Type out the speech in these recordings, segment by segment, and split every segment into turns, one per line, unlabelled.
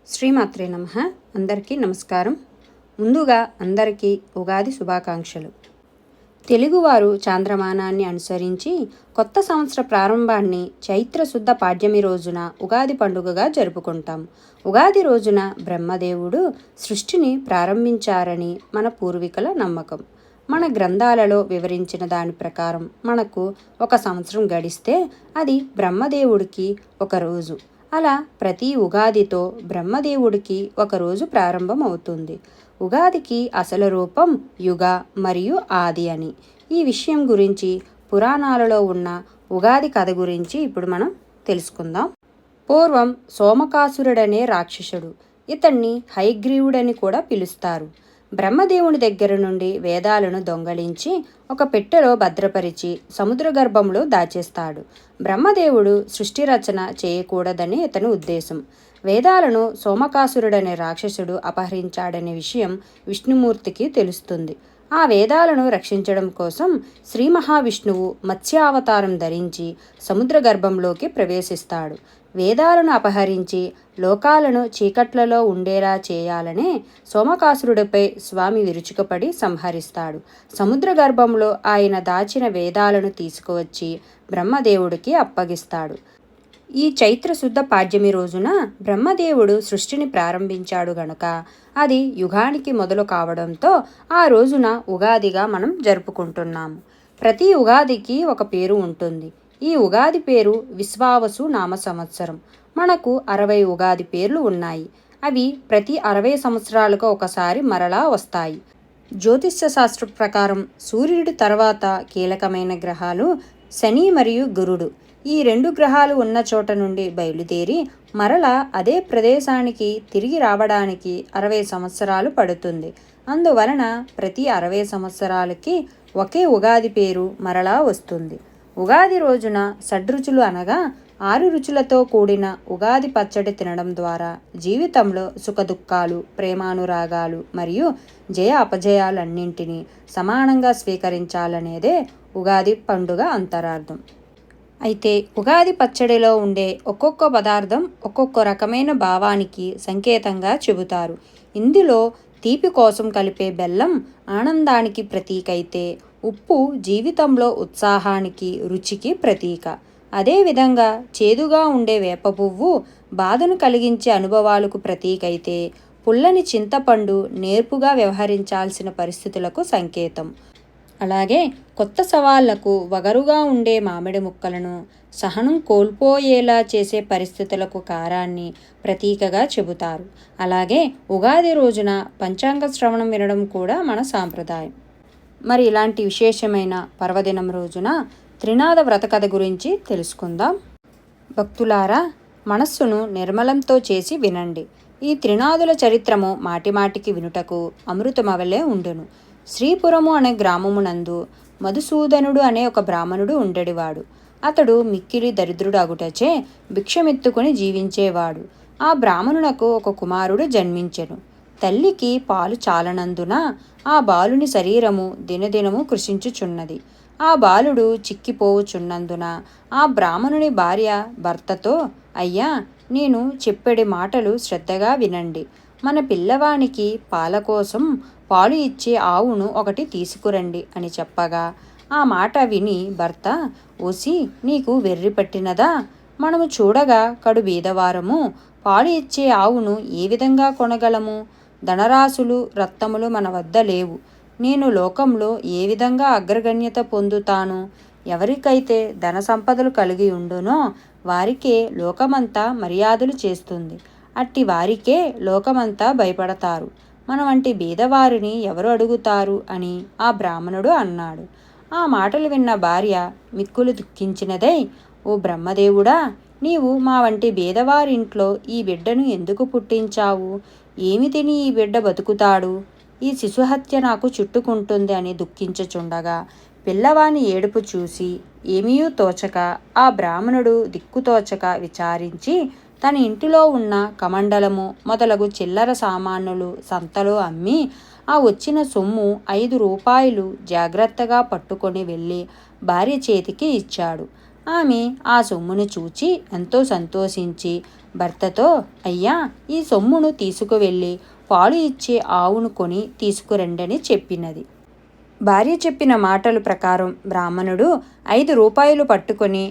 శ్రీమాత్రే నమః. అందరికీ నమస్కారం. ముందుగా అందరికీ ఉగాది శుభాకాంక్షలు. తెలుగువారు చాంద్రమానాన్ని అనుసరించి కొత్త సంవత్సర ప్రారంభాన్ని చైత్ర శుద్ధ పాడ్యమి రోజున ఉగాది పండుగగా జరుపుకుంటాం. ఉగాది రోజున బ్రహ్మదేవుడు సృష్టిని ప్రారంభించారని మన పూర్వీకుల నమ్మకం. మన గ్రంథాలలో వివరించిన దాని ప్రకారం మనకు ఒక సంవత్సరం గడిస్తే అది బ్రహ్మదేవుడికి ఒక రోజు. అలా ప్రతి ఉగాదితో బ్రహ్మదేవుడికి ఒకరోజు ప్రారంభం అవుతుంది. ఉగాదికి అసలు రూపం యుగ మరియు ఆది అని. ఈ విషయం గురించి పురాణాలలో ఉన్న ఉగాది కథ గురించి ఇప్పుడు మనం తెలుసుకుందాం. పూర్వం సోమకాసురుడనే రాక్షసుడు. ఇతన్ని హయగ్రీవుడని కూడా పిలుస్తారు. బ్రహ్మదేవుని దగ్గర నుండి వేదాలను దొంగలించి ఒక పెట్టెలో భద్రపరిచి సముద్ర గర్భంలో దాచేస్తాడు. బ్రహ్మదేవుడు సృష్టి రచన చేయకూడదని ఇతని ఉద్దేశం. వేదాలను సోమకాసురుడనే రాక్షసుడు అపహరించాడనే విషయం విష్ణుమూర్తికి తెలుస్తుంది. ఆ వేదాలను రక్షించడం కోసం శ్రీ మహావిష్ణువు మత్స్యావతారం ధరించి సముద్ర గర్భంలోకి ప్రవేశిస్తాడు. వేదాలను అపహరించి లోకాలను చీకట్లలో ఉండేలా చేయాలనే సోమకాసురుడిపై స్వామి విరుచుకుపడి సంహరిస్తాడు. సముద్ర గర్భంలో ఆయన దాచిన వేదాలను తీసుకువచ్చి బ్రహ్మదేవుడికి అప్పగిస్తాడు. ఈ చైత్ర శుద్ధ పాడ్యమి రోజున బ్రహ్మదేవుడు సృష్టిని ప్రారంభించాడు గనుక అది యుగానికి మొదలు కావడంతో ఆ రోజున ఉగాదిగా మనం జరుపుకుంటున్నాము. ప్రతి ఉగాదికి ఒక పేరు ఉంటుంది. ఈ ఉగాది పేరు విశ్వావసు నామ సంవత్సరం. మనకు 60 ఉగాది పేర్లు ఉన్నాయి. అవి ప్రతి 60 సంవత్సరాలకు ఒకసారి మరలా వస్తాయి. జ్యోతిష్య శాస్త్ర ప్రకారం సూర్యుడి తర్వాత కీలకమైన గ్రహాలు శని మరియు గురుడు. ఈ 2 గ్రహాలు ఉన్న చోట నుండి బయలుదేరి మరలా అదే ప్రదేశానికి తిరిగి రావడానికి 60 సంవత్సరాలు పడుతుంది. అందువలన ప్రతి 60 సంవత్సరాలకి ఒకే ఉగాది పేరు మరలా వస్తుంది. ఉగాది రోజున షడ్రుచులు అనగా 6 రుచులతో కూడిన ఉగాది పచ్చడి తినడం ద్వారా జీవితంలో సుఖదుఖాలు, ప్రేమానురాగాలు మరియు జయ అపజయాలన్నింటినీ సమానంగా స్వీకరించాలనేదే ఉగాది పండుగ అంతరార్థం. అయితే ఉగాది పచ్చడిలో ఉండే ఒక్కొక్క పదార్థం ఒక్కొక్క రకమైన భావానికి సంకేతంగా చెబుతారు. ఇందులో తీపి కోసం కలిపే బెల్లం ఆనందానికి ప్రతీక అయితే, ఉప్పు జీవితంలో ఉత్సాహానికి, రుచికి ప్రతీక. అదేవిధంగా చేదుగా ఉండే వేప పువ్వు బాధను కలిగించే అనుభవాలకు ప్రతీక అయితే, పుల్లని చింతపండు నేర్పుగా వ్యవహరించాల్సిన పరిస్థితులకు సంకేతం. అలాగే కొత్త సవాళ్లకు వగరుగా ఉండే మామిడి ముక్కలను సహనం కోల్పోయేలా చేసే పరిస్థితులకు కారాన్ని ప్రతీకగా చెబుతారు. అలాగే ఉగాది రోజున పంచాంగ శ్రవణం వినడం కూడా మన సాంప్రదాయం. మరి ఇలాంటి విశేషమైన పర్వదినం రోజున త్రినాద వ్రత కథ గురించి తెలుసుకుందాం. భక్తులారా, మనస్సును నిర్మలంతో చేసి వినండి. ఈ త్రినాదుల చరిత్రము మాటిమాటికి వినుటకు అమృతమవలే ఉండును. శ్రీపురము అనే గ్రామమునందు మధుసూదనుడు అనే ఒక బ్రాహ్మణుడు ఉండేవాడు. అతడు మిక్కిలి దరిద్రుడు అగుటచే భిక్షమెత్తుకుని జీవించేవాడు. ఆ బ్రాహ్మణునకు ఒక కుమారుడు జన్మించెను. తల్లికి పాలు చాలనందున ఆ బాలుని శరీరము దినదినము కృషించుచున్నది. ఆ బాలుడు చిక్కిపోవుచున్నందున ఆ బ్రాహ్మణుని భార్య భర్తతో, అయ్యా, నేను చెప్పేడి మాటలు శ్రద్ధగా వినండి. మన పిల్లవానికి పాల కోసం పాలు ఇచ్చే ఆవును ఒకటి తీసుకురండి అని చెప్పగా, ఆ మాట విని భర్త, ఓసి, నీకు వెర్రి పట్టినదా? మనము చూడగా కడు బీదవారము. పాలు ఇచ్చే ఆవును ఏ విధంగా కొనగలము? ధనరాశులు, రత్నములు మన వద్ద లేవు. నేను లోకంలో ఏ విధంగా అగ్రగణ్యత పొందుతాను? ఎవరికైతే ధన సంపదలు కలిగి ఉండునో వారికే లోకమంతా మర్యాదలు చేస్తుంది. అట్టి వారికే లోకమంతా భయపడతారు. మన వంటి బీదవారిని ఎవరు అడుగుతారు అని ఆ బ్రాహ్మణుడు అన్నాడు. ఆ మాటలు విన్న భార్య మిక్కులు దుఃఖించినదై, ఓ బ్రహ్మదేవుడా, నీవు మా వంటి బీదవారింట్లో ఈ బిడ్డను ఎందుకు పుట్టించావు? ఏమి తిని ఈ బిడ్డ బతుకుతాడు? ఈ శిశుహత్య నాకు చుట్టుకుంటుంది అని దుఃఖించుచుండగా పిల్లవాని ఏడుపు చూసి ఏమీయూ తోచక ఆ బ్రాహ్మణుడు దిక్కుతోచక విచారించి తన ఇంటిలో ఉన్న కమండలము మొదలగు చిల్లర సామానులు సంతలో అమ్మి ఆ వచ్చిన సొమ్ము 5 రూపాయలు జాగ్రత్తగా పట్టుకొని వెళ్ళి భార్య చేతికి ఇచ్చాడు. ఆమె ఆ సొమ్మును చూచి ఎంతో సంతోషించి భర్తతో, అయ్యా, ఈ సొమ్మును తీసుకువెళ్ళి పాలు ఇచ్చే ఆవును కొని తీసుకురండని చెప్పినది. భార్య చెప్పిన మాటలు ప్రకారం బ్రాహ్మణుడు 5 రూపాయలు పట్టుకొని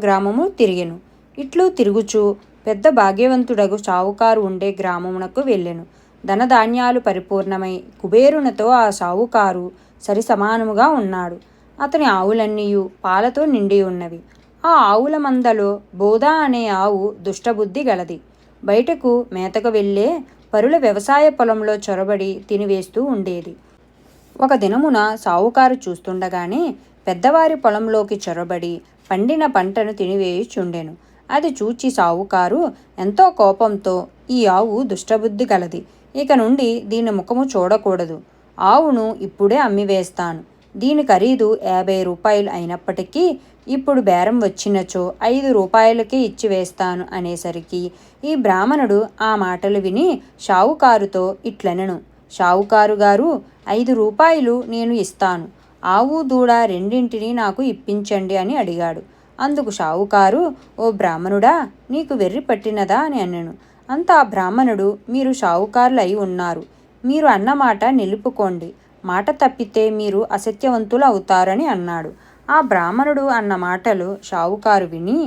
గ్రామము తిరిగెను. ఇట్లు తిరుగుచూ పెద్ద భాగ్యవంతుడగు షావుకారు ఉండే గ్రామమునకు వెళ్ళెను. ధనధాన్యాలు పరిపూర్ణమై కుబేరునితో ఆ షావుకారు సరిసమానముగా ఉన్నాడు. అతని ఆవులన్నీయు పాలతో నిండి ఉన్నవి. ఆ ఆవుల మందలో బోధ అనే ఆవు దుష్టబుద్ధి గలది. బయటకు మేతకు వెళ్ళే పరుల వ్యవసాయ పొలంలో చొరబడి తినివేస్తూ ఉండేది. ఒక దినమున సావుకారు చూస్తుండగానే పెద్దవారి పొలంలోకి చొరబడి పండిన పంటను తినివేయుచుండెను. అది చూచి సావుకారు ఎంతో కోపంతో, ఈ ఆవు దుష్టబుద్ధి గలది, ఇక నుండి దీని ముఖము చూడకూడదు. ఆవును ఇప్పుడే అమ్మివేస్తాను. దీని ఖరీదు 50 రూపాయలు అయినప్పటికీ ఇప్పుడు బేరం వచ్చినచో 5 రూపాయలకే ఇచ్చివేస్తాను అనేసరికి ఈ బ్రాహ్మణుడు ఆ మాటలు విని షావుకారుతో ఇట్లనెను, షావుకారు గారు, 5 రూపాయలు నేను ఇస్తాను. ఆవు దూడ రెండింటినీ నాకు ఇప్పించండి అని అడిగాడు. అందుకు షావుకారు, ఓ బ్రాహ్మణుడా, నీకు వెర్రి పట్టినదా అని అన్నెను. అంతా బ్రాహ్మణుడు, మీరు షావుకారులు అయి ఉన్నారు. మీరు అన్నమాట నిలుపుకోండి. మాట తప్పితే మీరు అసత్యవంతులు అవుతారని అన్నాడు. ఆ బ్రాహ్మణుడు అన్న మాటలు షావుకారు విని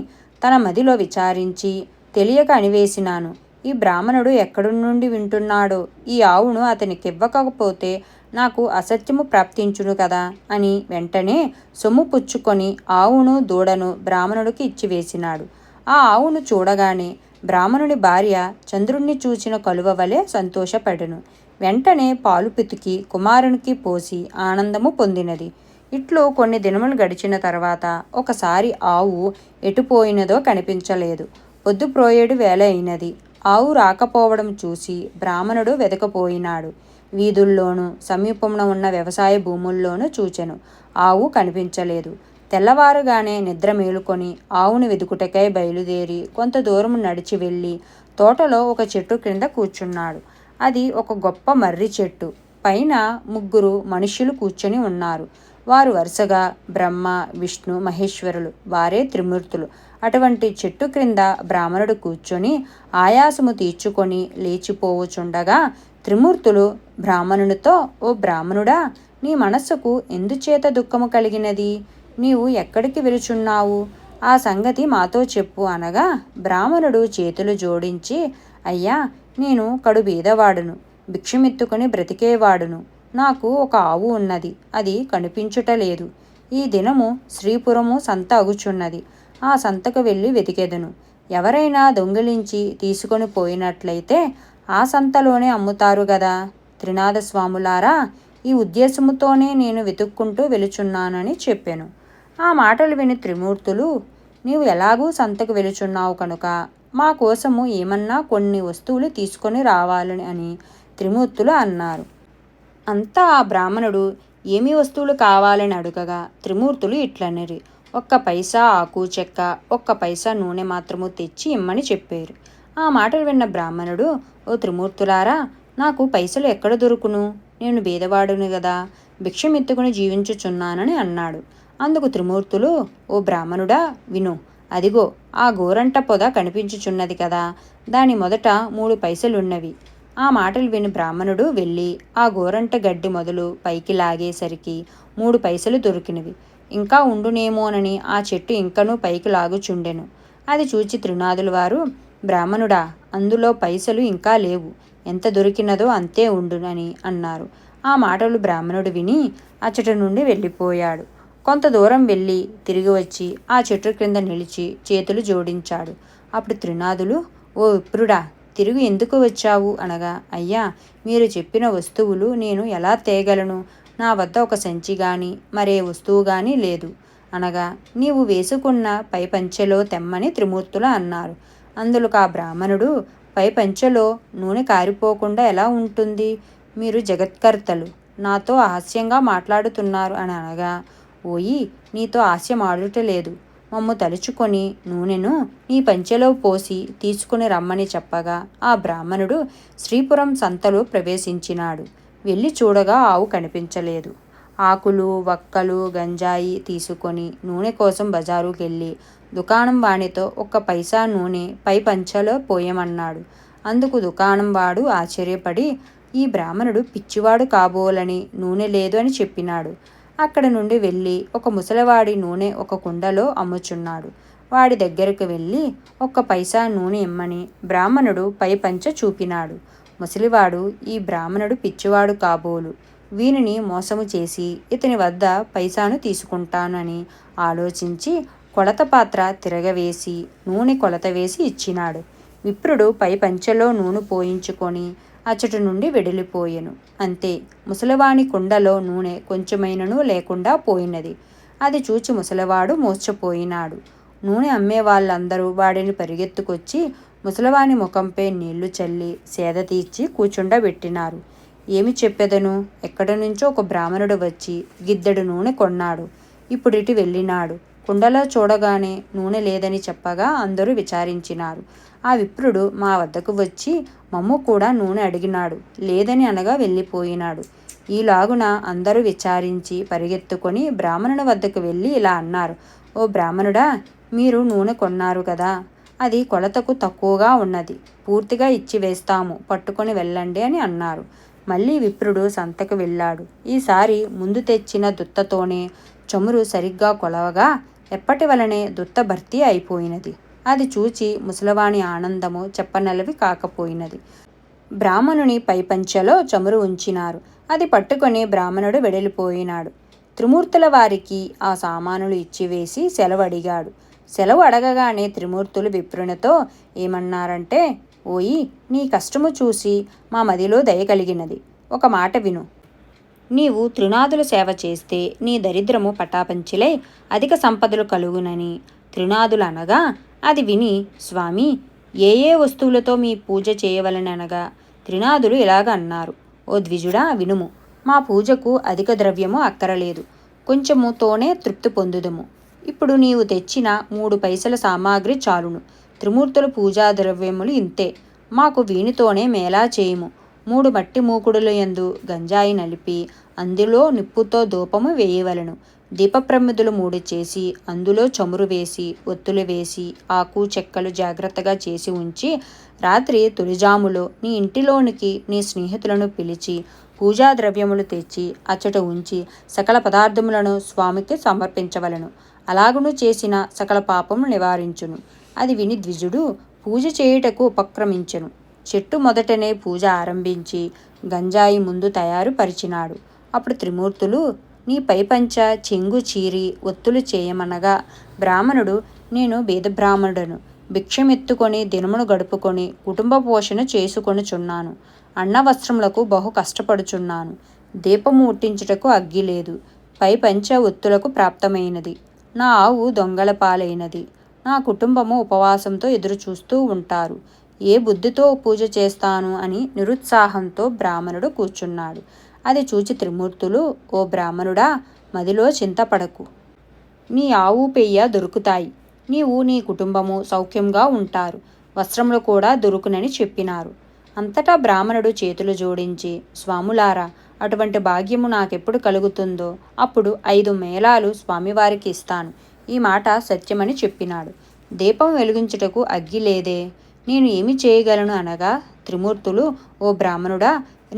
తన మదిలో విచారించి, తెలియక అనివేసినాను. ఈ బ్రాహ్మణుడు ఎక్కడి నుండి వింటున్నాడో, ఈ ఆవును అతనికివ్వకపోతే నాకు అసత్యము ప్రాప్తించును కదా అని వెంటనే సొమ్ము పుచ్చుకొని ఆవును దూడను బ్రాహ్మణుడికి ఇచ్చివేసినాడు. ఆ ఆవును చూడగానే బ్రాహ్మణుడి భార్య చంద్రుణ్ణి చూచిన కలువ వలె సంతోషపడెను. వెంటనే పాలు పితికి కుమారునికి పోసి ఆనందము పొందినది. ఇట్లు కొన్ని దినములు గడిచిన తర్వాత ఒకసారి ఆవు ఎటుపోయినదో కనిపించలేదు. పొద్దుప్రోయేడు వేళ అయినది. ఆవు రాకపోవడం చూసి బ్రాహ్మణుడు వెదకపోయినాడు. వీధుల్లోనూ సమీపమున ఉన్న వ్యవసాయ భూముల్లోనూ చూచెను. ఆవు కనిపించలేదు. తెల్లవారుగానే నిద్ర మేలుకొని ఆవును వెదుకుటకై బయలుదేరి కొంత దూరము నడిచి వెళ్ళి తోటలో ఒక చెట్టు క్రింద కూర్చున్నాడు. అది ఒక గొప్ప మర్రి చెట్టు. పైన 3 మనుష్యులు కూర్చొని ఉన్నారు. వారు వరుసగా బ్రహ్మ, విష్ణు, మహేశ్వరులు, వారే త్రిమూర్తులు. అటువంటి చెట్టు క్రింద బ్రాహ్మణుడు కూర్చొని ఆయాసము తీర్చుకొని లేచిపోవుచుండగా త్రిమూర్తులు బ్రాహ్మణునితో, ఓ బ్రాహ్మణుడా, నీ మనస్సుకు ఎందుచేత దుఃఖము కలిగినది? నీవు ఎక్కడికి వెళుచున్నావు? ఆ సంగతి మాతో చెప్పు అనగా బ్రాహ్మణుడు చేతులు జోడించి, అయ్యా, నేను కడు బీదవాడును, భిక్షమెత్తుకొని బ్రతికేవాడును. నాకు ఒక ఆవు ఉన్నది, అది కనిపించుటలేదు. ఈ దినము శ్రీపురము సంత అగుచున్నది. ఆ సంతకు వెళ్ళి వెతికెదను. ఎవరైనా దొంగిలించి తీసుకొని పోయినట్లయితే ఆ సంతలోనే అమ్ముతారు గదా. త్రినాథస్వాములారా, ఈ ఉద్దేశముతోనే నేను వెతుక్కుంటూ వెలుచున్నానని చెప్పాను. ఆ మాటలు విని త్రిమూర్తులు, నీవు ఎలాగూ సంతకు వెలుచున్నావు కనుక మా కోసము ఏమన్నా కొన్ని వస్తువులు తీసుకొని రావాలని అని త్రిమూర్తులు అన్నారు. అంతా ఆ బ్రాహ్మణుడు ఏమి వస్తువులు కావాలని అడుగగా త్రిమూర్తులు ఇట్లనిరి, 1 పైసా ఆకు చెక్క, 1 పైసా నూనె మాత్రము తెచ్చి ఇమ్మని చెప్పారు. ఆ మాటలు విన్న బ్రాహ్మణుడు, ఓ త్రిమూర్తులారా, నాకు పైసలు ఎక్కడ దొరుకును? నేను బీదవాడును గదా, భిక్షమెత్తుకుని జీవించుచున్నానని అన్నాడు. అందుకు త్రిమూర్తులు, ఓ బ్రాహ్మణుడా, విను. అదిగో ఆ గోరంట పొద కనిపించుచున్నది కదా, దాని మొదట 3 పైసలున్నవి. ఆ మాటలు విని బ్రాహ్మణుడు వెళ్ళి ఆ గోరంట గడ్డి మొదలు పైకి లాగేసరికి 3 పైసలు దొరికినవి. ఇంకా ఉండునేమోనని ఆ చెట్టు ఇంకనూ పైకి లాగుచుండెను. అది చూచి త్రినాథుల వారు, బ్రాహ్మణుడా, అందులో పైసలు ఇంకా లేవు, ఎంత దొరికినదో అంతే ఉండునని అన్నారు. ఆ మాటలు బ్రాహ్మణుడు విని అచ్చటి నుండి వెళ్ళిపోయాడు. కొంత దూరం వెళ్ళి తిరిగి వచ్చి ఆ చెట్టు క్రింద నిలిచి చేతులు జోడించాడు. అప్పుడు త్రినాథులు, ఓ విప్రుడా, తిరిగి ఎందుకు వచ్చావు అనగా, అయ్యా, మీరు చెప్పిన వస్తువులు నేను ఎలా తేగలను? నా వద్ద ఒక సంచి గాని మరే వస్తువు గాని లేదు అనగా, నీవు వేసుకున్న పై పంచెలో తెమ్మని త్రిమూర్తులు అన్నారు. అందులోకి ఆ బ్రాహ్మణుడు, పై పంచెలో నూనె కారిపోకుండా ఎలా ఉంటుంది? మీరు జగత్కర్తలు, నాతో హాస్యంగా మాట్లాడుతున్నారు అని అనగా, ఓయి, నీతో హాస్యం ఆడుటలేదు. మమ్ము తలుచుకొని నూనెను నీ పంచెలో పోసి తీసుకుని రమ్మని చెప్పగా ఆ బ్రాహ్మణుడు శ్రీపురం సంతలో ప్రవేశించినాడు. వెళ్ళి చూడగా ఆవు కనిపించలేదు. ఆకులు, వక్కలు, గంజాయి తీసుకొని నూనె కోసం బజారుకెళ్ళి దుకాణం వానితో 1 పైసా నూనె పై పంచలో పోయమన్నాడు. అందుకు దుకాణం వాడు ఆశ్చర్యపడి ఈ బ్రాహ్మణుడు పిచ్చివాడు కాబోలని నూనె లేదు అని చెప్పినాడు. అక్కడ నుండి వెళ్ళి ఒక ముసలివాడి నూనె ఒక కుండలో అమ్ముచున్నాడు. వాడి దగ్గరకు వెళ్ళి 1 పైసా నూనె ఇమ్మని బ్రాహ్మణుడు పై పంచ చూపినాడు. ముసలివాడు ఈ బ్రాహ్మణుడు పిచ్చివాడు కాబోలు, వీనిని మోసము చేసి ఇతని వద్ద పైసాను తీసుకుంటాను అని ఆలోచించి కొలత పాత్ర తిరగవేసి నూనె కొలత వేసి ఇచ్చినాడు. విప్రుడు పై పంచెలో నూనె పోయించుకొని అచ్చటి నుండి వెడిలిపోయెను. అంతే, ముసలివాని కుండలో నూనె కొంచెమైనను లేకుండా పోయినది. అది చూచి ముసలివాడు మూర్ఛపోయినాడు. నూనె అమ్మే వాళ్ళందరూ వాడిని పరిగెత్తుకొచ్చి ముసలివాని ముఖంపై నీళ్లు చల్లి సేద తీర్చి కూర్చుండబెట్టినారు. ఏమి చెప్పెదను? ఎక్కడి నుంచో ఒక బ్రాహ్మణుడు వచ్చి గిద్దెడు నూనె కొన్నాడు. ఇప్పుడిటు వెళ్ళినాడు. కుండలో చూడగానే నూనె లేదని చెప్పగా అందరూ విచారించినారు. ఆ విప్రుడు మా వద్దకు వచ్చి మమ్ము కూడా నూనె అడిగినాడు. లేదని అనగా వెళ్ళిపోయినాడు. ఈలాగున అందరూ విచారించి పరిగెత్తుకొని బ్రాహ్మణుని వద్దకు వెళ్ళి ఇలా అన్నారు. ఓ బ్రాహ్మణుడా, మీరు నూనె కొన్నారు కదా, అది కొలతకు తక్కువగా ఉన్నది, పూర్తిగా ఇచ్చి వేస్తాము, పట్టుకొని వెళ్ళండి అని అన్నారు. మళ్ళీ విప్రుడు సంతకు వెళ్ళాడు. ఈసారి ముందు తెచ్చిన దుత్తతోనే చమురు సరిగ్గా కొలవగా ఎప్పటి వలనే దుత్త భర్తీ అయిపోయినది. అది చూచి ముసలివాని ఆనందము చెప్పనలవి కాకపోయినది. బ్రాహ్మణుని పైపంచలో చమురు ఉంచినారు. అది పట్టుకొని బ్రాహ్మణుడు వెడలిపోయినాడు. త్రిమూర్తుల వారికి ఆ సామానులు ఇచ్చివేసి సెలవు అడిగాడు. సెలవు అడగగానే త్రిమూర్తులు విప్రునితో ఏమన్నారంటే, ఓయి, నీ కష్టము చూసి మా మదిలో దయ కలిగినది. ఒక మాట విను. నీవు త్రినాదుల సేవ చేస్తే నీ దరిద్రము పటాపంచిలై అధిక సంపదలు కలుగునని. త్రినాదులు అనగా అది విని, స్వామి, ఏ ఏ వస్తువులతో మీ పూజ చేయవలననగా త్రినాదులు ఇలాగ అన్నారు. ఓ ద్విజుడా, వినుము. మా పూజకు అధిక ద్రవ్యము అక్కరలేదు, కొంచెముతోనే తృప్తి పొందుదము. ఇప్పుడు నీవు తెచ్చిన 3 పైసల సామాగ్రి చాలును. త్రిమూర్తుల పూజా ద్రవ్యములు ఇంతే. మాకు వీనితోనే మేళా చేయుము. 3 మట్టి మూకుడుల యందు గంజాయి నలిపి అందులో నిప్పుతో ధూపము వేయవలను. దీపప్రమిదులు 3 చేసి అందులో చమురు వేసి ఒత్తులు వేసి ఆకు చెక్కలు జాగ్రత్తగా చేసి ఉంచి రాత్రి తొలిజాములో నీ ఇంటిలోనికి నీ స్నేహితులను పిలిచి పూజా ద్రవ్యములు తెచ్చి అచ్చట ఉంచి సకల పదార్థములను స్వామికి సమర్పించవలను. అలాగును చేసిన సకల పాపము నివారించును. అది విని ద్విజుడు పూజ చేయుటకు ఉపక్రమించెను. చెట్టు మొదటనే పూజ ఆరంభించి గంజాయి ముందు తయారు పరిచినాడు. అప్పుడు త్రిమూర్తులు, నీ పైపంచ చెంగు చీరి ఒత్తులు చేయమనగా బ్రాహ్మణుడు, నేను బీద బ్రాహ్మణుడను, భిక్షమెత్తుకొని దినమును గడుపుకొని కుటుంబ పోషణ చేసుకొనుచున్నాను. అన్న వస్త్రములకు బహు కష్టపడుచున్నాను. దీపము ముట్టించుటకు అగ్గి లేదు. పైపంచ ఒత్తులకు ప్రాప్తమైనది. నా ఆవు దొంగల పాలైనది. నా కుటుంబము ఉపవాసంతో ఎదురు చూస్తూ ఉంటారు. ఏ బుద్ధితో పూజ చేస్తాను అని నిరుత్సాహంతో బ్రాహ్మణుడు కూర్చున్నాడు. అది చూచి త్రిమూర్తులు, ఓ బ్రాహ్మణుడా, మదిలో చింతపడకు. నీ ఆవు పెయ్య దొరుకుతాయి. నీవు నీ కుటుంబము సౌఖ్యంగా ఉంటారు. వస్త్రములు కూడా దొరుకునని చెప్పినారు. అంతటా బ్రాహ్మణుడు చేతులు జోడించి, స్వాములారా, అటువంటి భాగ్యము నాకెప్పుడు కలుగుతుందో అప్పుడు 5 మేళాలు స్వామివారికి ఇస్తాను. ఈ మాట సత్యమని చెప్పినాడు. దీపం వెలిగించుటకు అగ్గి లేదే, నేను ఏమి చేయగలను అనగా త్రిమూర్తులు, ఓ బ్రాహ్మణుడా,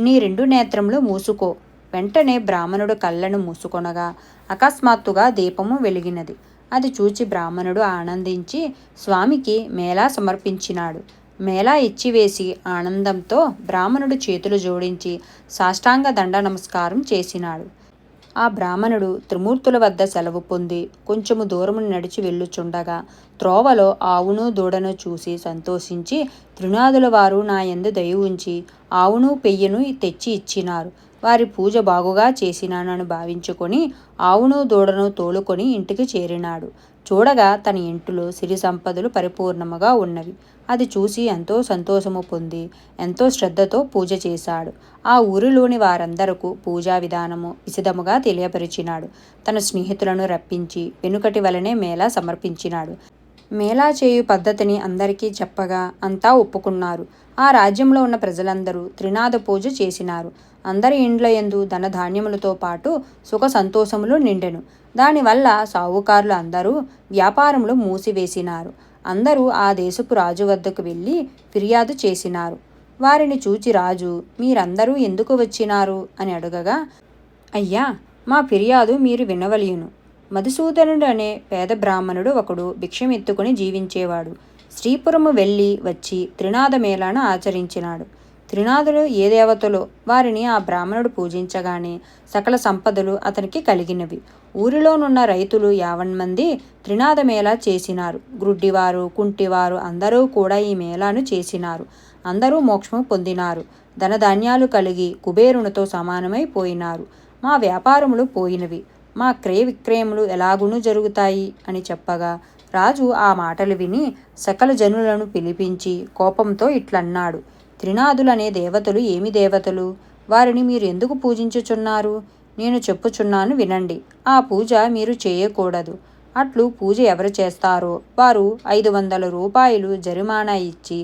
నీ 2 నేత్రములు మూసుకో. వెంటనే బ్రాహ్మణుడు కళ్ళను మూసుకొనగా అకస్మాత్తుగా దీపము వెలిగినది. అది చూచి బ్రాహ్మణుడు ఆనందించి స్వామికి మేళా సమర్పించినాడు. మేళా ఇచ్చివేసి ఆనందంతో బ్రాహ్మణుడు చేతులు జోడించి సాష్టాంగ దండ నమస్కారం చేసినాడు. ఆ బ్రాహ్మణుడు త్రిమూర్తుల వద్ద సెలవు పొంది కొంచెము దూరమును నడిచి వెళ్ళుచుండగా త్రోవలో ఆవును దూడను చూసి సంతోషించి, త్రినాదుల వారు నా యందు దయ ఉంచి ఆవును పెయ్యను తెచ్చి ఇచ్చినారు. వారి పూజ బాగుగా చేసినానని భావించుకొని ఆవును దూడను తోలుకొని ఇంటికి చేరినాడు. చూడగా తన ఇంటిలో సిరి సంపదలు పరిపూర్ణముగా ఉన్నవి. అది చూసి ఎంతో సంతోషము పొంది ఎంతో శ్రద్ధతో పూజ చేశాడు. ఆ ఊరిలోని వారందరకు పూజా విధానము విశదముగా తెలియపరిచినాడు. తన స్నేహితులను రప్పించి వెనుకటి వలనే మేళా సమర్పించినాడు. మేళా చేయు పద్ధతిని అందరికీ చెప్పగా అంతా ఒప్పుకున్నారు. ఆ రాజ్యంలో ఉన్న ప్రజలందరూ త్రినాద పూజ చేసినారు. అందరి ఇండ్లయందు ధనధాన్యములతో పాటు సుఖ సంతోషములు నిండెను. దానివల్ల సావుకారులు అందరూ వ్యాపారములు మూసివేసినారు. అందరూ ఆ దేశపు రాజు వద్దకు వెళ్ళి ఫిర్యాదు చేసినారు. వారిని చూచి రాజు, మీరందరూ ఎందుకు వచ్చినారు అని అడగగా, అయ్యా, మా ఫిర్యాదు మీరు వినవలయును. మధుసూదనుడు అనే పేద బ్రాహ్మణుడు ఒకడు భిక్షమెత్తుకుని జీవించేవాడు. శ్రీపురము వెళ్ళి వచ్చి త్రినాద మేళాను ఆచరించినాడు. త్రినాదులు ఏ దేవతలో వారిని ఆ బ్రాహ్మణుడు పూజించగానే సకల సంపదలు అతనికి కలిగినవి. ఊరిలోనున్న రైతులు 50 మంది త్రినాద మేళా చేసినారు. గ్రుడ్డివారు, కుంటివారు అందరూ కూడా ఈ మేళాను చేసినారు. అందరూ మోక్షము పొందినారు. ధనధాన్యాలు కలిగి కుబేరునితో సమానమైపోయినారు. మా వ్యాపారములు పోయినవి. మా క్రయ విక్రయములు ఎలాగునూ జరుగుతాయి అని చెప్పగా రాజు ఆ మాటలు విని సకల జనులను పిలిపించి కోపంతో ఇట్లన్నాడు, త్రినాదులనే దేవతలు ఏమి దేవతలు? వారిని మీరు ఎందుకు పూజించుచున్నారు? నేను చెప్పుచున్నాను వినండి. ఆ పూజ మీరు చేయకూడదు. అట్లు పూజ ఎవరు చేస్తారో వారు 500 రూపాయలు జరిమానా ఇచ్చి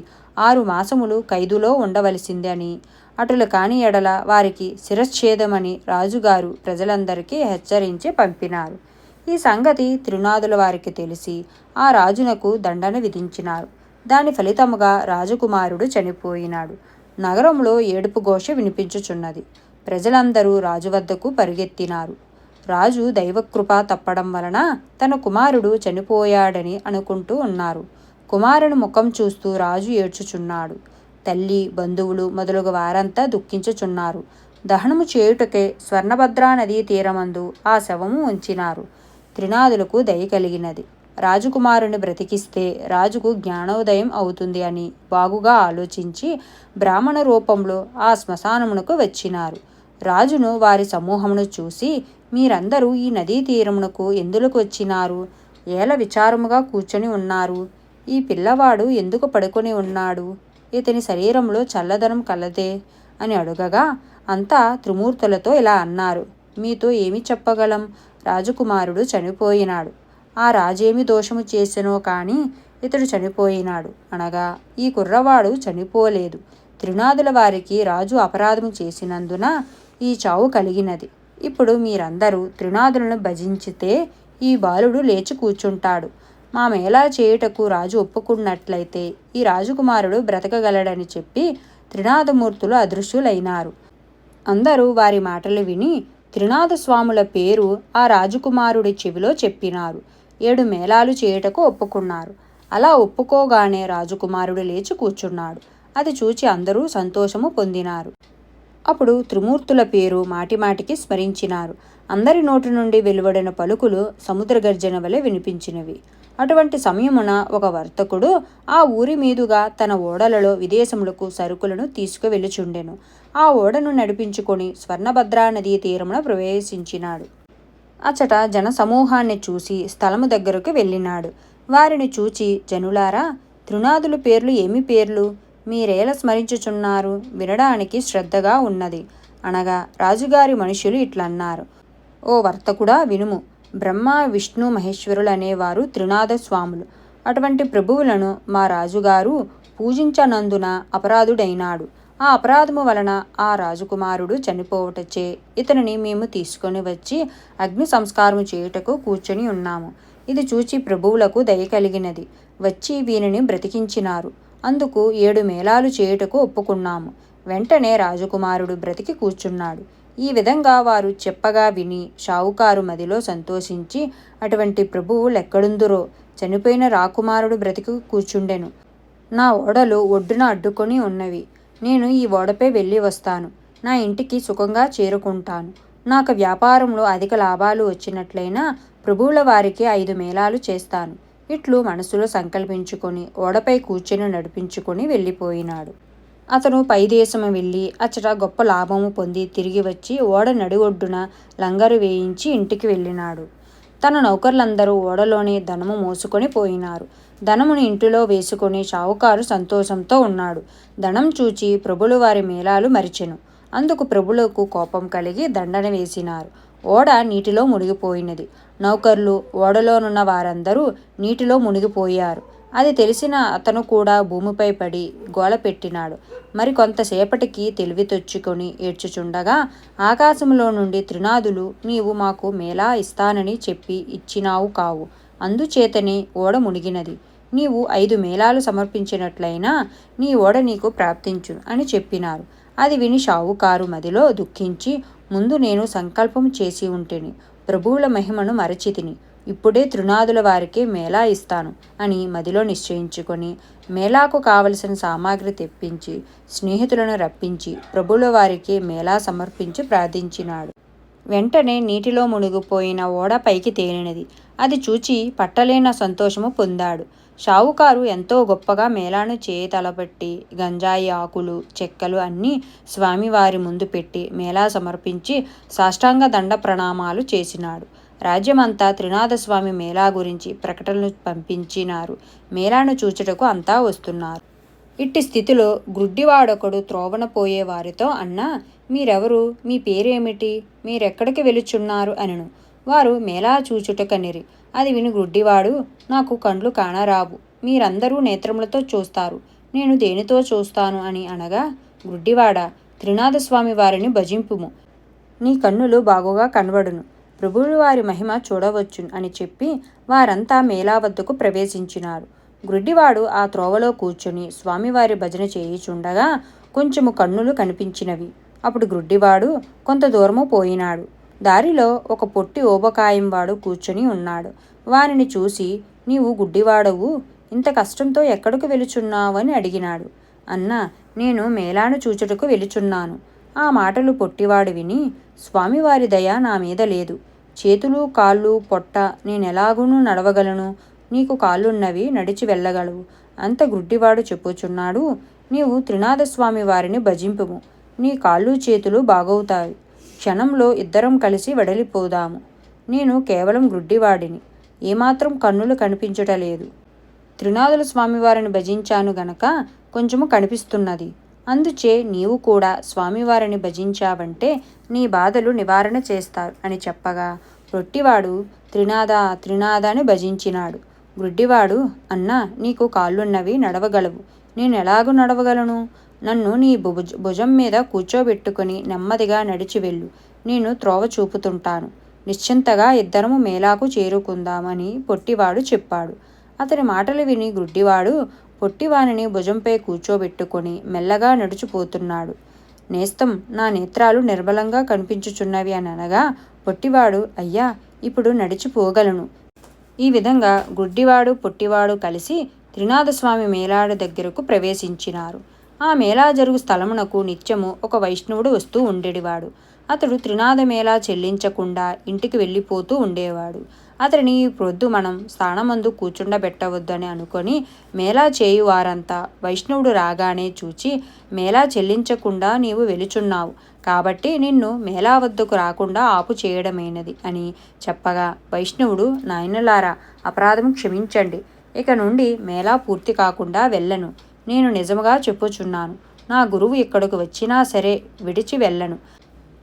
6 మాసములు ఖైదులో ఉండవలసింది అని, అటులు కాని ఎడల వారికి శిరచ్ఛేదమని రాజుగారు ప్రజలందరికీ హెచ్చరించి పంపినారు. ఈ సంగతి త్రినాదుల వారికి తెలిసి ఆ రాజునకు దండన విధించినారు. దాని ఫలితముగా రాజకుమారుడు చనిపోయినాడు. నగరంలో ఏడుపు ఘోష వినిపించుచున్నది. ప్రజలందరూ రాజు వద్దకు పరిగెత్తినారు. రాజు దైవకృప తప్పడం వలన తన కుమారుడు చనిపోయాడని అనుకుంటూ ఉన్నారు. కుమారుని ముఖం చూస్తూ రాజు ఏడ్చుచున్నాడు. తల్లి, బంధువులు మొదలగు వారంతా దుఃఖించుచున్నారు. దహనము చేయుటకే స్వర్ణభద్రా నదీ తీరమందు ఆ శవము ఉంచినారు. త్రినాదులకు దయ కలిగినది. రాజకుమారుని బ్రతికిస్తే రాజుకు జ్ఞానోదయం అవుతుంది అని బాగుగా ఆలోచించి బ్రాహ్మణ రూపంలో ఆ శ్మశానమునకు వచ్చినారు. రాజును వారి సమూహమును చూసి, మీరందరూ ఈ నదీ తీరమునకు ఎందులకు వచ్చినారు? ఏల విచారముగా కూర్చొని ఉన్నారు? ఈ పిల్లవాడు ఎందుకు పడుకొని ఉన్నాడు? ఇతని శరీరంలో చల్లదనం కలదే అని అడుగగా అంతా త్రిమూర్తులతో ఇలా అన్నారు, మీతో ఏమి చెప్పగలం? రాజకుమారుడు చనిపోయినాడు. ఆ రాజేమి దోషము చేసెనో కానీ ఇతడు చనిపోయినాడు అనగా ఈ కుర్రవాడు చనిపోలేదు. త్రినాదుల వారికి రాజు అపరాధము చేసినందున ఈ చావు కలిగినది. ఇప్పుడు మీరందరూ త్రినాదులను భజించితే ఈ బాలుడు లేచి కూర్చుంటాడు. మా మేళా చేయుటకు రాజు ఒప్పుకున్నట్లయితే ఈ రాజకుమారుడు బ్రతకగలడని చెప్పి త్రినాదమూర్తులు అదృశ్యులైనారు. అందరూ వారి మాటలు విని త్రినాద స్వాముల పేరు ఆ రాజకుమారుడి చెవిలో చెప్పినారు. 7 మేళాలు చేయుటకు ఒప్పుకున్నారు. అలా ఒప్పుకోగానే రాజకుమారుడు లేచి కూర్చున్నాడు. అది చూచి అందరూ సంతోషము పొందినారు. అప్పుడు త్రిమూర్తుల పేరు మాటిమాటికి స్మరించినారు. అందరి నోటి నుండి వెలువడిన పలుకులు సముద్ర గర్జన వలె వినిపించినవి. అటువంటి సమయమున ఒక వర్తకుడు ఆ ఊరి మీదుగా తన ఓడలలో విదేశములకు సరుకులను తీసుకువెళ్ళుచుండెను. ఆ ఓడను నడిపించుకొని స్వర్ణభద్రా నదీ తీరమున ప్రవేశించినాడు. అచట జన సమూహాన్ని చూసి స్థలము దగ్గరకు వెళ్ళినాడు. వారిని చూచి, జనులారా, త్రినాదుల పేర్లు ఏమి పేర్లు? మీరేలా స్మరించుచున్నారు? వినడానికి శ్రద్ధగా ఉన్నది అనగా రాజుగారి మనుషులు ఇట్లన్నారు, ఓ వర్తకుడా వినుము. బ్రహ్మ, విష్ణు, మహేశ్వరులు అనేవారు త్రినాద స్వాములు. అటువంటి ప్రభువులను మా రాజుగారు పూజించనందున అపరాధుడైనాడు. ఆ అపరాధము వలన ఆ రాజకుమారుడు చనిపోవటచే ఇతనిని మేము తీసుకొని వచ్చి అగ్ని సంస్కారము చేయుటకు కూర్చొని ఉన్నాము. ఇది చూచి ప్రభువులకు దయ కలిగినది. వచ్చి వీనిని బ్రతికించినారు. అందుకు 7 మేళాలు చేయుటకు ఒప్పుకున్నాము. వెంటనే రాజకుమారుడు బ్రతికి కూర్చున్నాడు. ఈ విధంగా వారు చెప్పగా విని షావుకారు మదిలో సంతోషించి, అటువంటి ప్రభువులెక్కడుందురో, చనిపోయిన రాకుమారుడు బ్రతికి కూర్చుండెను. నా ఓడలు ఒడ్డున అడ్డుకొని ఉన్నవి. నేను ఈ ఓడపై వెళ్ళి వస్తాను. నా ఇంటికి సుఖంగా చేరుకుంటాను. నాకు వ్యాపారంలో అధిక లాభాలు వచ్చినట్లయినా ప్రభువుల వారికి 5 మేళాలు చేస్తాను. ఇట్లు మనసులో సంకల్పించుకొని ఓడపై కూర్చొని నడిపించుకొని వెళ్ళిపోయినాడు. అతను పైదేశము వెళ్ళి అచ్చట గొప్ప లాభము పొంది తిరిగి వచ్చి ఓడ నడి ఒడ్డున లంగరు వేయించి ఇంటికి వెళ్ళినాడు. తన నౌకర్లందరూ ఓడలోనే ధనము మోసుకొని పోయినారు. ధనమును ఇంటిలో వేసుకొని షావుకారు సంతోషంతో ఉన్నాడు. ధనం చూచి ప్రభులు వారి మేళాలు మరిచెను. అందుకు ప్రభులకు కోపం కలిగి దండన వేసినారు. ఓడ నీటిలో మునిగిపోయినది. నౌకర్లు, ఓడలోనున్న వారందరూ నీటిలో మునిగిపోయారు. అది తెలిసిన అతను కూడా భూమిపై పడి గోల పెట్టినాడు. మరి కొంతసేపటికి తెలివి తెచ్చుకొని ఏడ్చుచుండగా ఆకాశంలో నుండి త్రినాదులు, నీవు మాకు మేళా ఇస్తానని చెప్పి ఇచ్చినావు కావు, అందుచేతనే ఓడ మునిగినది. నీవు 5 మేళాలు సమర్పించినట్లయినా నీ ఓడ నీకు ప్రాప్తించు అని చెప్పినారు. అది విని షావుకారు మదిలో దుఃఖించి, ముందు నేను సంకల్పం చేసి ఉంటిని, ప్రభువుల మహిమను మరచితిని, ఇప్పుడే త్రినాదుల వారికి మేళా ఇస్తాను అని మదిలో నిశ్చయించుకొని మేళాకు కావలసిన సామాగ్రి తెప్పించి స్నేహితులను రప్పించి ప్రభువుల వారికి మేళా సమర్పించి ప్రార్థించినాడు. వెంటనే నీటిలో మునిగిపోయిన ఓడ పైకి తేలినది. అది చూచి పట్టలేన సంతోషము పొందాడు. షావుకారు ఎంతో గొప్పగా మేళాను తలపెట్టి గంజాయి ఆకులు, చెక్కలు అన్నీ స్వామివారి ముందు పెట్టి మేళా సమర్పించి సాష్టాంగ దండ ప్రణామాలు చేసినాడు. రాజ్యమంతా త్రినాథస్వామి మేళా గురించి ప్రకటనలు పంపించినారు. మేళాను చూచుటకు అంతా వస్తున్నారు. ఇట్టి స్థితిలో గ్రుడ్డివాడొకడు త్రోవన పోయే వారితో, అన్నా, మీరెవరు? మీ పేరేమిటి? మీరెక్కడికి వెలుచున్నారు అనెను. వారు మేళా చూచుటకనిరి. అది విని గ్రుడ్డివాడు, నాకు కండ్లు కానరావు, మీరందరూ నేత్రములతో చూస్తారు, నేను దేనితో చూస్తాను అని అనగా, గ్రుడ్డివాడా, త్రినాథస్వామి వారిని భజింపుము, నీ కన్నులు బాగుగా కనబడును, ప్రభువుల వారి మహిమ చూడవచ్చు అని చెప్పి వారంతా మేళా వద్దకు ప్రవేశించినారు. గ్రుడ్డివాడు ఆ త్రోవలో కూర్చుని స్వామివారి భజన చేయుచుండగా కొంచెము కన్నులు కనిపించినవి. అప్పుడు గ్రుడ్డివాడు కొంత దూరము పోయినాడు. దారిలో ఒక పొట్టి ఓబకాయం వాడు కూర్చొని ఉన్నాడు. వారిని చూసి, నీవు గుడ్డివాడవు, ఇంత కష్టంతో ఎక్కడికి వెలుచున్నావు అని అడిగినాడు. అన్నా, నేను మేళాను చూచుటకు వెలుచున్నాను. ఆ మాటలు పొట్టివాడు విని, స్వామివారి దయ నా మీద లేదు, చేతులు కాళ్ళు పొట్ట నేనెలాగునూ నడవగలను, నీకు కాళ్ళున్నవి, నడిచి వెళ్ళగలవు అంత గ్రుడ్డివాడు చెప్పుచున్నాడు. నీవు త్రినాథస్వామి వారిని భజింపుము, నీ కాళ్ళు చేతులు బాగవుతాయి, క్షణంలో ఇద్దరం కలిసి వెడలిపోదాము. నేను కేవలం గ్రుడ్డివాడిని, ఏమాత్రం కన్నులు కనిపించుటలేదు. త్రినాథుల స్వామివారిని భజించాను గనక కొంచెము కనిపిస్తున్నది. అందుచే నీవు కూడా స్వామివారిని భజించావంటే నీ బాధలు నివారణ చేస్తారు అని చెప్పగా రొట్టివాడు త్రినాథ త్రినాథ అని భజించినాడు. గ్రుడ్డివాడు, అన్నా, నీకు కాళ్ళున్నవి, నడవగలవు, నేను ఎలాగూ నడవగలను, నన్ను నీ భుజం మీద కూర్చోబెట్టుకుని నెమ్మదిగా నడిచి వెళ్ళు, నేను త్రోవ చూపుతుంటాను, నిశ్చింతగా ఇద్దరము మేళాకు చేరుకుందామని పొట్టివాడు చెప్పాడు. అతని మాటలు విని గ్రుడ్డివాడు పొట్టివానిని భుజంపై కూర్చోబెట్టుకొని మెల్లగా నడిచిపోతున్నాడు. నేస్తం, నా నేత్రాలు నిర్మలంగా కనిపించుచున్నవి అని అనగా పొట్టివాడు, అయ్యా, ఇప్పుడు నడిచిపోగలను. ఈ విధంగా గుడ్డివాడు పొట్టివాడు కలిసి త్రినాథస్వామి మేళాడు దగ్గరకు ప్రవేశించినారు. ఆ మేళా జరుగు స్థలమునకు నిత్యము ఒక వైష్ణవుడు వస్తూ ఉండేవాడు. అతడు త్రినాథ మేళా చెల్లించకుండా ఇంటికి వెళ్ళిపోతూ ఉండేవాడు. అతడిని ఈ ప్రొద్దు మనం స్థానమందు కూర్చుండబెట్టవద్దని అనుకొని మేళా చేయు వారంతా వైష్ణవుడు రాగానే చూచి, మేళా చెల్లించకుండా నీవు వెలుచున్నావు కాబట్టి నిన్ను మేళా వద్దకు రాకుండా ఆపు చేయడమైనది అని చెప్పగా, వైష్ణవుడు, నాయనలారా, అపరాధం క్షమించండి, ఇక నుండి మేళా పూర్తి కాకుండా వెళ్ళను, నేను నిజముగా చెప్పుచున్నాను, నా గురువు ఇక్కడకు వచ్చినా సరే విడిచి వెళ్ళను.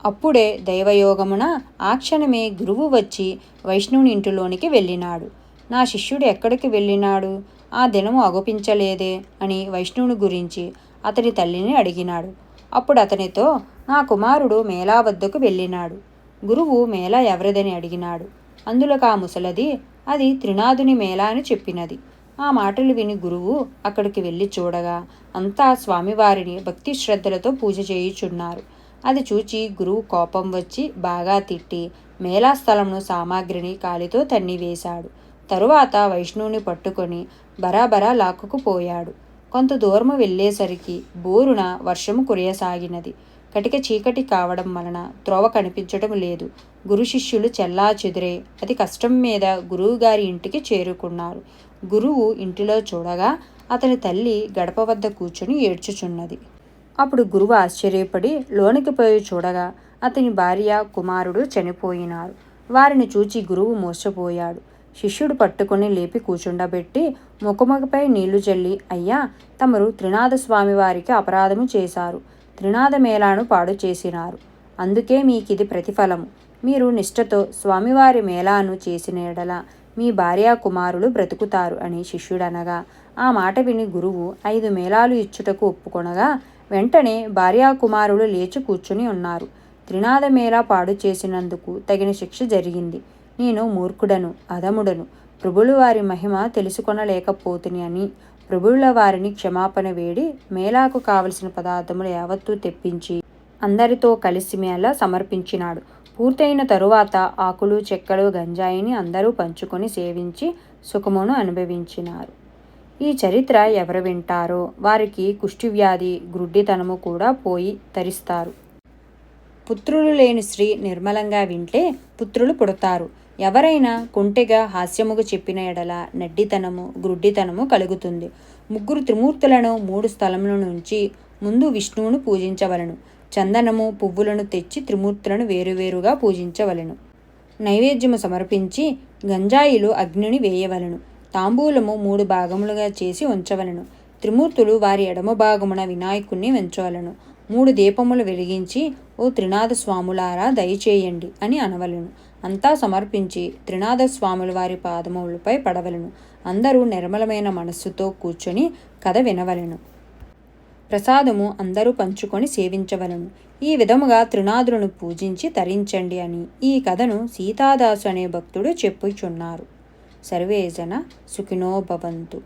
అప్పుడే దైవయోగమున ఆ క్షణమే గురువు వచ్చి వైష్ణవుని ఇంటిలోనికి వెళ్ళినాడు. నా శిష్యుడు ఎక్కడికి వెళ్ళినాడు, ఆ దినము అగుపించలేదే అని వైష్ణవుని గురించి అతని తల్లిని అడిగినాడు. అప్పుడు అతనితో, నా కుమారుడు మేళా వద్దకు వెళ్ళినాడు. గురువు మేళా ఎవరిదని అడిగినాడు. అందులోకి ఆ ముసలది, అది త్రినాథుని మేళా అని చెప్పినది. ఆ మాటలు విని గురువు అక్కడికి వెళ్ళి చూడగా అంతా స్వామివారిని భక్తి శ్రద్ధలతో పూజ చేయుచున్నారు. అది చూచి గురువు కోపం వచ్చి బాగా తిట్టి మేళా స్థలంను సామాగ్రిని కాలితో తన్నివేశాడు. తరువాత వైష్ణవుని పట్టుకొని బరాబరా లాక్కుకుపోయాడు. కొంత దూరము వెళ్ళేసరికి బోరున వర్షము కురియసాగినది. కటిక చీకటి కావడం వలన త్రోవ కనిపించడం లేదు. గురు శిష్యులు చెల్లా చెదురే అతి కష్టం మీద గురువుగారి ఇంటికి చేరుకున్నారు. గురువు ఇంటిలో చూడగా అతని తల్లి గడప వద్ద కూర్చుని ఏడ్చుచున్నది. అప్పుడు గురువు ఆశ్చర్యపడి లోనికి పోయి చూడగా అతని భార్య కుమారుడు చనిపోయినారు. వారిని చూచి గురువు మోసపోయాడు. శిష్యుడు పట్టుకొని లేపి కూర్చుండబెట్టి ముఖముఖపై నీళ్లు జల్లి, అయ్యా, తమరు త్రినాథ స్వామి వారికి అపరాధము చేశారు, త్రినాథ మేళాను పాడు చేసినారు, అందుకే మీకిది ప్రతిఫలము, మీరు నిష్ఠతో స్వామివారి మేళాను చేసిన ఎడల మీ భార్యా కుమారులు బ్రతుకుతారు అని శిష్యుడనగా, ఆ మాట విని గురువు 5 మేళాలు ఇచ్చుటకు ఒప్పుకొనగా వెంటనే భార్యాకుమారులు లేచి కూర్చుని ఉన్నారు. త్రినాద మేళా పాడు చేసినందుకు తగిన శిక్ష జరిగింది. నేను మూర్ఖుడను, అధముడను, ప్రభుల వారి మహిమ తెలుసుకొనలేకపోతుని అని ప్రభువుల వారిని క్షమాపణ వేడి మేళాకు కావలసిన పదార్థములు యావత్తూ తెప్పించి అందరితో కలిసి మేళ సమర్పించినాడు. పూర్తయిన తరువాత ఆకులు చెక్కలు గంజాయిని అందరూ పంచుకొని సేవించి సుఖమును అనుభవించినారు. ఈ చరిత్ర ఎవరు వింటారో వారికి కుష్ఠవ్యాధి గ్రుడ్డితనము కూడా పోయి తరిస్తారు. పుత్రులు లేని స్త్రీ నిర్మలంగా వింటే పుత్రులు పుడతారు. ఎవరైనా కుంటెగా హాస్యముగా చెప్పిన ఎడల నడ్డితనము గ్రుడ్డితనము కలుగుతుంది. 3 త్రిమూర్తులను 3 స్థలముల నుంచి ముందు విష్ణువును పూజించవలను. చందనము పువ్వులను తెచ్చి త్రిమూర్తులను వేరువేరుగా పూజించవలను. నైవేద్యము సమర్పించి గంజాయిలు అగ్నిని వేయవలను. తాంబూలము 3 భాగములుగా చేసి ఉంచవలను. త్రిమూర్తులు వారి ఎడమ భాగమున వినాయకుణ్ణి ఉంచవలను. 3 దీపములు వెలిగించి ఓ త్రినాథ స్వాములారా దయచేయండి అని అనవలను. అంతా సమర్పించి త్రినాథ స్వాముల వారి పాదములపై పడవలను. అందరూ నిర్మలమైన మనస్సుతో కూర్చొని కథ వినవలను. ప్రసాదము అందరూ పంచుకొని సేవించవలను. ఈ విధముగా త్రినాథులను పూజించి తరించండి అని ఈ కథను సీతాదాసు అనే భక్తుడు చెప్పుచున్నారు. సర్వే జన సుఖినో భవంతు.